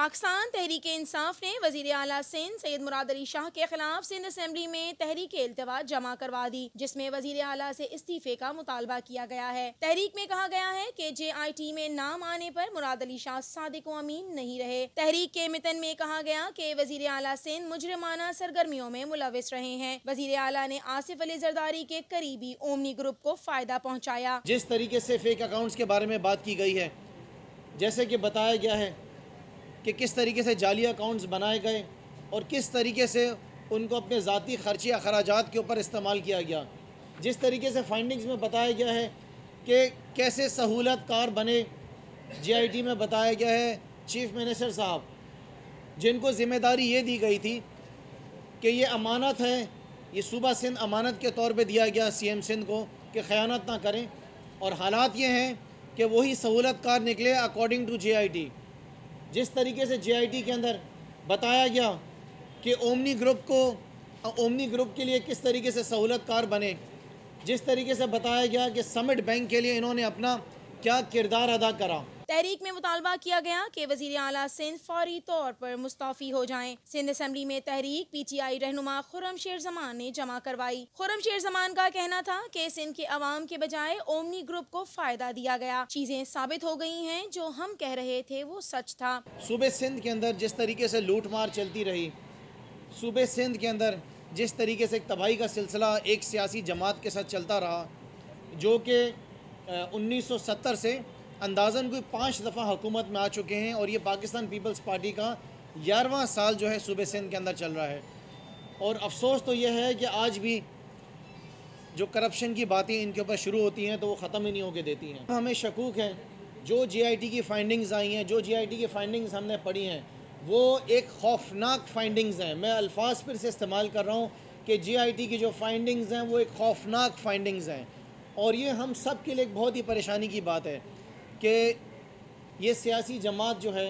पाकिस्तान तहरीक इंसाफ ने वजीर आला सिंध सैयद मुराद अली शाह के खिलाफ सिंध असेंबली में तहरीक इल्तवा जमा करवा दी, जिसमें वजीर आला से इस्तीफे का मुतालबा किया गया है। तहरीक में कहा गया है कि JIT में नाम आने पर मुराद अली शाह सादिक व अमीन नहीं रहे। तहरीक के मितन में कहा गया कि वजीर आला सिंध मुजरिमाना सरगर्मियों में मुलविस रहे हैं। वजीर आला ने आसिफ अली जरदारी के करीबी ओमनी ग्रुप को फायदा पहुँचाया। जिस तरीके से फेक अकाउंट्स के बारे में बात की गई है, जैसे कि बताया गया है कि किस तरीके से जाली अकाउंट्स बनाए गए और किस तरीके से उनको अपने ज़ाती खर्चे अखराजात के ऊपर इस्तेमाल किया गया। जिस तरीके से फाइंडिंग्स में बताया गया है कि कैसे सहूलत कार बने, JIT में बताया गया है चीफ मिनिस्टर साहब, जिनको ज़िम्मेदारी ये दी गई थी कि ये अमानत है, ये सूबा सिंध अमानत के तौर पे दिया गया CM सिंध को कि ख़यानत ना करें, और हालात ये हैं कि वही सहूलत कार निकले अकॉर्डिंग टू JIT। जिस तरीके से JIT के अंदर बताया गया कि ओमनी ग्रुप के लिए किस तरीके से सहूलत कार बने, जिस तरीके से बताया गया कि समिट बैंक के लिए इन्होंने अपना क्या किरदार अदा करा। तहरीक में मुतालबा किया गया कि वजीर आला सिंध फौरी तौर पर मुस्तफ़ी हो जाएं। सिंध असेंबली में तहरीक PTI रहनुमा खुर्रमशेर जमान ने जमा करवाई। खुर्रमशेर जमान का कहना था कि सिंध के अवाम के बजाय ओमनी ग्रुप को फायदा दिया गया। चीजें साबित हो गई हैं, जो हम कह रहे थे वो सच था। सूबे सिंध के अंदर जिस तरीके से लूट मार चलती रही, सूबे सिंध के अंदर जिस तरीके से एक तबाही का सिलसिला एक सियासी जमात के साथ चलता रहा, जो कि 1970 से अंदाज़न कोई 5 दफ़ा हुकूमत में आ चुके हैं, और ये पाकिस्तान पीपल्स पार्टी का 11वां साल जो है सूबे सिंध के अंदर चल रहा है। और अफसोस तो यह है कि आज भी जो करप्शन की बातें इनके ऊपर शुरू होती हैं तो वो ख़त्म ही नहीं होके देती हैं। हमें शकूक है जो JIT की फ़ाइंडिंग्स आई हैं, जो JIT की फ़ाइंडिंग्स हमने पढ़ी हैं, वो एक खौफनाक फ़ाइंडिंग्स हैं। मैं अल्फाज फिर से इस्तेमाल कर रहा हूँ कि JIT की जो फ़ाइंडिंग्स हैं वो एक खौफनाक फ़ाइंडिंग्स हैं, और ये हम सब के लिए एक बहुत ही परेशानी की बात है कि ये सियासी जमात जो है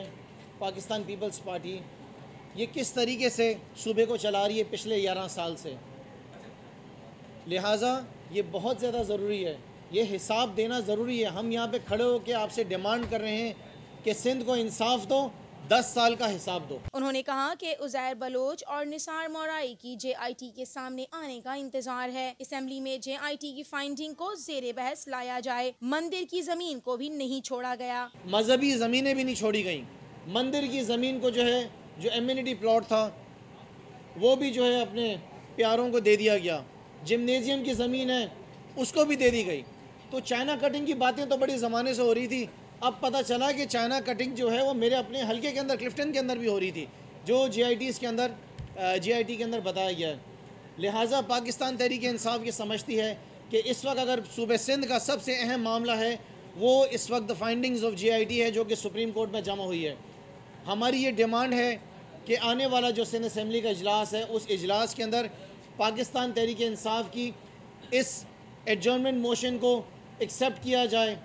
पाकिस्तान पीपल्स पार्टी, ये किस तरीके से सूबे को चला रही है पिछले 11 साल से। लिहाजा ये बहुत ज़्यादा ज़रूरी है, ये हिसाब देना ज़रूरी है। हम यहाँ पे खड़े होकर आपसे डिमांड कर रहे हैं कि सिंध को इंसाफ दो, 10 साल का हिसाब दो। उन्होंने कहा कि उज़ैर बलोच और निसार मोराई की JIT के सामने आने का इंतजार है। असेंबली में JIT की फाइंडिंग को ज़ेरे बहस लाया जाए। मंदिर की जमीन को भी नहीं छोड़ा गया, मजहबी ज़मीनें भी नहीं छोड़ी गई। मंदिर की ज़मीन को जो है, जो एम्यूनिटी प्लॉट था, वो भी जो है अपने प्यारों को दे दिया गया। जिम्नेजियम की ज़मीन है, उसको भी दे दी गई। तो चाइना कटिंग की बातें तो बड़ी ज़माने से हो रही थी, अब पता चला कि चाइना कटिंग जो है वो मेरे अपने हलके के अंदर, क्लिफ्टन के अंदर भी हो रही थी, जो JIT के अंदर बताया गया है। लिहाजा पाकिस्तान तहरीक इंसाफ ये समझती है कि इस वक्त अगर सूबे सिंध का सबसे अहम मामला है वो इस वक्त फाइंडिंग्स ऑफ JIT है, जो कि सुप्रीम कोर्ट में जमा हुई है। हमारी ये डिमांड है कि आने वाला जो सिंध असेंबली का इजलास है, उस इजलास के अंदर पाकिस्तान तहरीक इंसाफ की इस एडजर्नमेंट मोशन को एक्सेप्ट किया जाए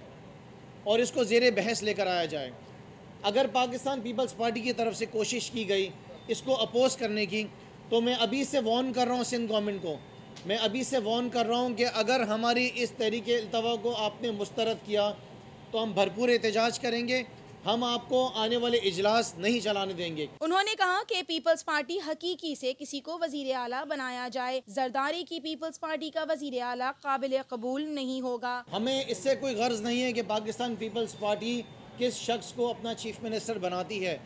और इसको ज़ेरे बहस लेकर आया जाए। अगर पाकिस्तान पीपल्स पार्टी की तरफ से कोशिश की गई इसको अपोज़ करने की, तो मैं अभी से वार्न कर रहा हूँ सिंध गवर्नमेंट को, मैं अभी से वार्न कर रहा हूँ कि अगर हमारी इस तहरीके इल्तवा को आपने मुस्तरद किया तो हम भरपूर एहतजाज करेंगे, हम आपको आने वाले इजलास नहीं चलाने देंगे। उन्होंने कहा कि पीपल्स पार्टी हकीकी से किसी को वजीर आला बनाया जाए। जरदारी की पीपल्स पार्टी का वजीर आला काबिल कबूल नहीं होगा। हमें इससे कोई गर्ज नहीं है कि पाकिस्तान पीपल्स पार्टी किस शख्स को अपना चीफ मिनिस्टर बनाती है।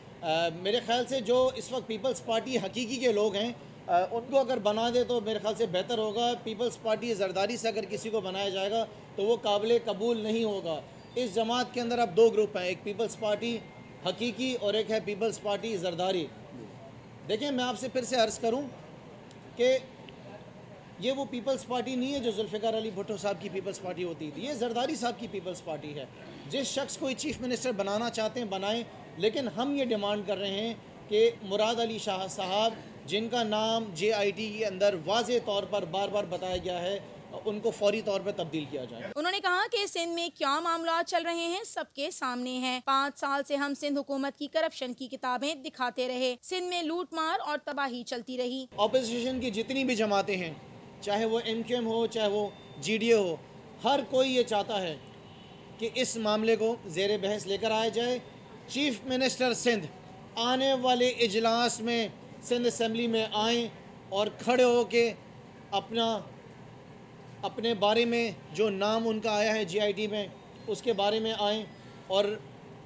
मेरे ख्याल से जो इस वक्त पीपल्स पार्टी हकीकी के लोग हैं, उनको अगर बना दे तो मेरे ख्याल से बेहतर होगा। पीपल्स पार्टी जरदारी से अगर किसी को बनाया जाएगा तो वो काबिल कबूल नहीं होगा। इस जमात के अंदर अब 2 ग्रुप हैं, एक पीपल्स पार्टी हकीकी और एक है पीपल्स पार्टी जरदारी। देखिए, मैं आपसे फिर से अर्ज़ करूं कि ये वो पीपल्स पार्टी नहीं है जो जुल्फ़िकार अली भुट्टो साहब की पीपल्स पार्टी होती थी, ये जरदारी साहब की पीपल्स पार्टी है। जिस शख्स को चीफ मिनिस्टर बनाना चाहते हैं बनाएं, लेकिन हम ये डिमांड कर रहे हैं कि मुराद अली शाह साहब, जिनका नाम JIT के अंदर वाज़े तौर पर बार बार बताया गया है, उनको फौरी तौर पर तब्दील किया जाए। उन्होंने कहा कि सिंध में क्या मामला चल रहे हैं सबके सामने हैं। 5 साल से हम सिंध हुकूमत की करप्शन की किताबें दिखाते रहे। सिंध में लूट मार और तबाही चलती रही। ऑपोजिशन की जितनी भी जमातें हैं, चाहे वो MQM हो, चाहे वो GDA हो, हर कोई ये चाहता है कि इस मामले को ज़ेरे बहस लेकर आया जाए। चीफ मिनिस्टर सिंध आने वाले इजलास में सिंध असम्बली में आएँ और खड़े हो के अपने बारे में जो नाम उनका आया है GIT में उसके बारे में आएँ और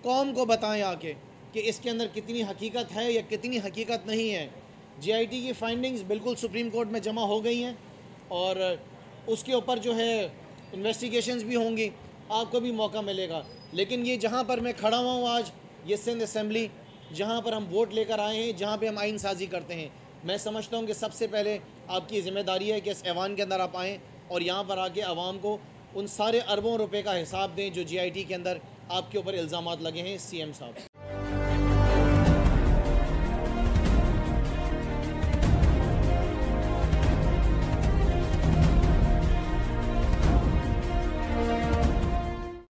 कौम को बताएं आके कि इसके अंदर कितनी हकीकत है या कितनी हकीकत नहीं है। GIT की फाइंडिंग्स बिल्कुल सुप्रीम कोर्ट में जमा हो गई हैं और उसके ऊपर जो है इन्वेस्टिगेशंस भी होंगी, आपको भी मौका मिलेगा। लेकिन ये जहाँ पर मैं खड़ा हुआ हूँ आज, ये सिंध असम्बली जहाँ पर हम वोट लेकर आए हैं, जहाँ पे हम आइन साजी करते हैं, मैं समझता हूँ कि सबसे पहले आपकी ज़िम्मेदारी है कि इस ऐवान के अंदर आप आएँ और यहाँ पर आके आवाम को उन सारे अरबों रुपए का हिसाब दें जो GIT के अंदर आपके ऊपर इल्ज़ामात लगे हैं CM साहब।